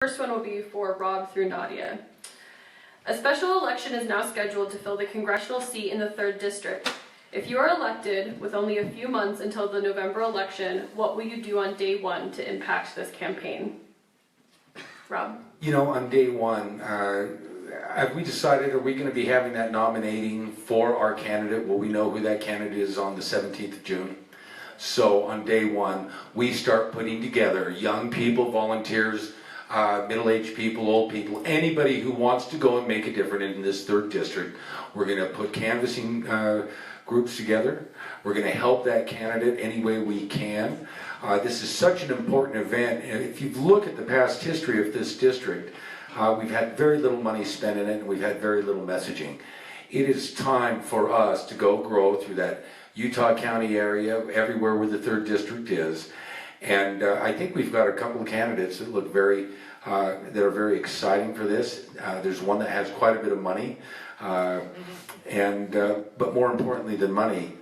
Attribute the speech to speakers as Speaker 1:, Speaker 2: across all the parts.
Speaker 1: First one will be for Rob through Nadia. A special election is now scheduled to fill the congressional seat in the 3rd District. If you are elected with only a few months until the November election, what will you do on day one to impact this campaign? Rob?
Speaker 2: You know, on day one, have we decided, are we going to be having that nominating for our candidate? Will we know who that candidate is on the 17th of June? So on day one, we start putting together young people, volunteers, middle-aged people, old people, anybody who wants to go and make a difference in this 3rd District. We're going to put canvassing groups together. We're going to help that candidate any way we can. This is such an important event. And if you look at the past history of this district, we've had very little money spent in it, and we've had very little messaging. It is time for us to go grow through that Utah County area, everywhere where the 3rd District is. And I think we've got a couple of candidates that look that are very exciting for this. There's one that has quite a bit of money. But more importantly than money,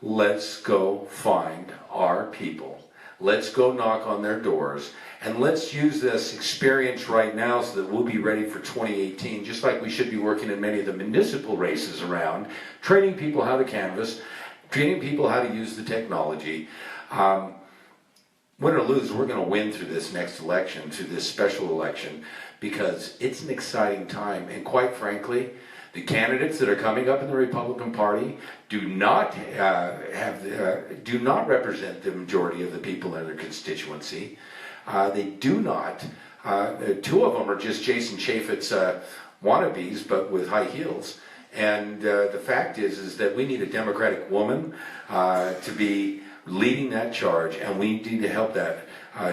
Speaker 2: let's go find our people. Let's go knock on their doors, and let's use this experience right now so that we'll be ready for 2018, just like we should be working in many of the municipal races around, training people how to canvass, training people how to use the technology. Win or lose, we're going to win through this next election, through this special election, because it's an exciting time. And quite frankly, the candidates that are coming up in the Republican Party do not represent the majority of the people in their constituency. They do not. 2 of them are just Jason Chaffetz's wannabes, but with high heels. And the fact is that we need a Democratic woman to be leading that charge, and we need to help that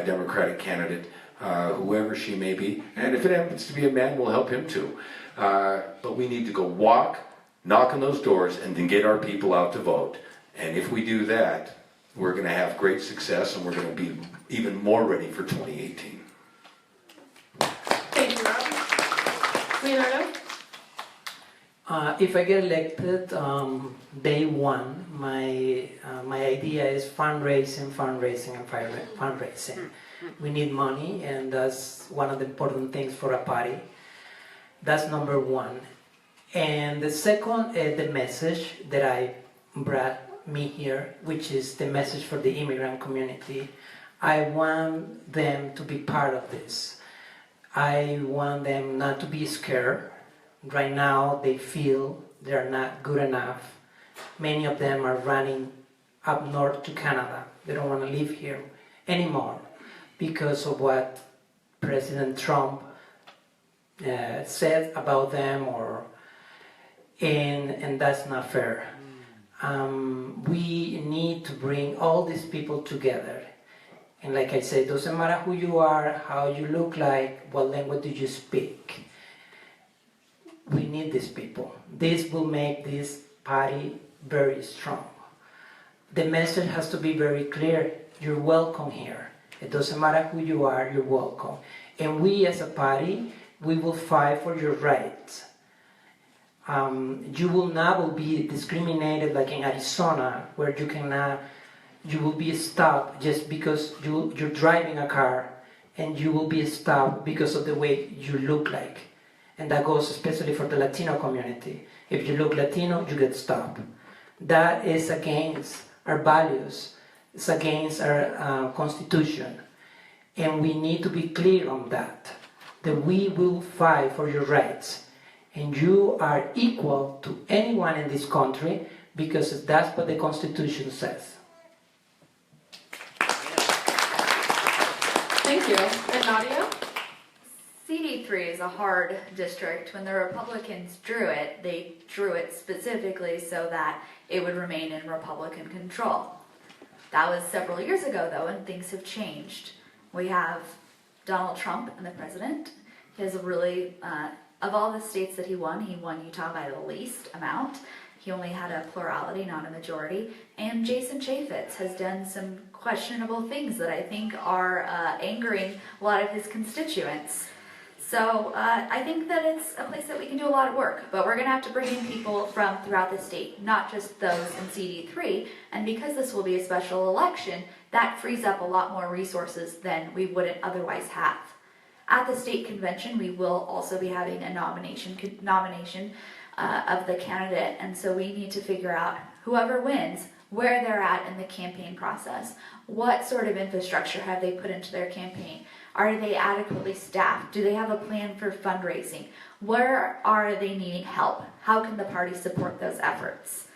Speaker 2: Democratic candidate, whoever she may be. And if it happens to be a man, we'll help him too. But we need to go walk, knock on those doors, and then get our people out to vote. And if we do that, we're going to have great success, and we're going to be even more ready for 2018.
Speaker 1: Thank you, Rob. Leonardo?
Speaker 3: If I get elected, day one, my idea is fundraising. We need money, and that's one of the important things for a party. That's number one. And the second is the message that I brought me here, which is the message for the immigrant community. I want them to be part of this. I want them not to be scared. Right now, they feel they're not good enough. Many of them are running up north to Canada. They don't want to live here anymore because of what President Trump said about them, and that's not fair. We need to bring all these people together. And like I said, it doesn't matter who you are, how you look like, what language do you speak. We need these people. This will make this party very strong. The message has to be very clear. You're welcome here. It doesn't matter who you are, you're welcome. And we as a party, we will fight for your rights. You will not be discriminated like in Arizona, where you will be stopped just because you're driving a car, and you will be stopped because of the way you look like. And that goes especially for the Latino community. If you look Latino, you get stopped. That is against our values. It's against our Constitution. And we need to be clear on that we will fight for your rights. And you are equal to anyone in this country because that's what the Constitution says.
Speaker 1: Thank you. And Nadia?
Speaker 4: CD3 is a hard district. When the Republicans drew it, they drew it specifically so that it would remain in Republican control. That was several years ago, though, and things have changed. We have Donald Trump and the president. He has a really, of all the states that he won Utah by the least amount. He only had a plurality, not a majority. And Jason Chaffetz has done some questionable things that I think are angering a lot of his constituents. So I think that it's a place that we can do a lot of work, but we're going to have to bring in people from throughout the state, not just those in CD3. And because this will be a special election, that frees up a lot more resources than we wouldn't otherwise have. At the state convention, we will also be having a nomination of the candidate, and so we need to figure out whoever wins, where they're at in the campaign process. What sort of infrastructure have they put into their campaign? Are they adequately staffed? Do they have a plan for fundraising? Where are they needing help? How can the party support those efforts?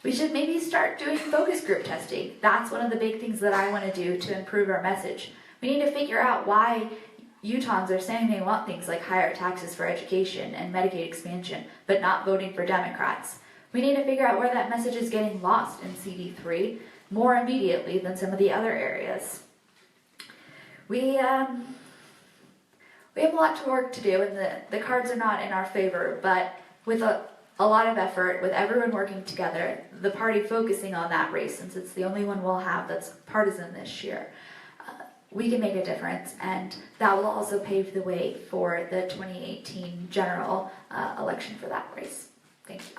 Speaker 4: We should maybe start doing focus group testing. That's one of the big things that I want to do to improve our message. We need to figure out why Utahns are saying they want things like higher taxes for education and Medicaid expansion, but not voting for Democrats. We need to figure out where that message is getting lost in CD3 more immediately than some of the other areas. We have a lot to work to do, and the cards are not in our favor, but with a lot of effort, with everyone working together, the party focusing on that race, since it's the only one we'll have that's partisan this year, we can make a difference, and that will also pave the way for the 2018 general election for that race. Thank you.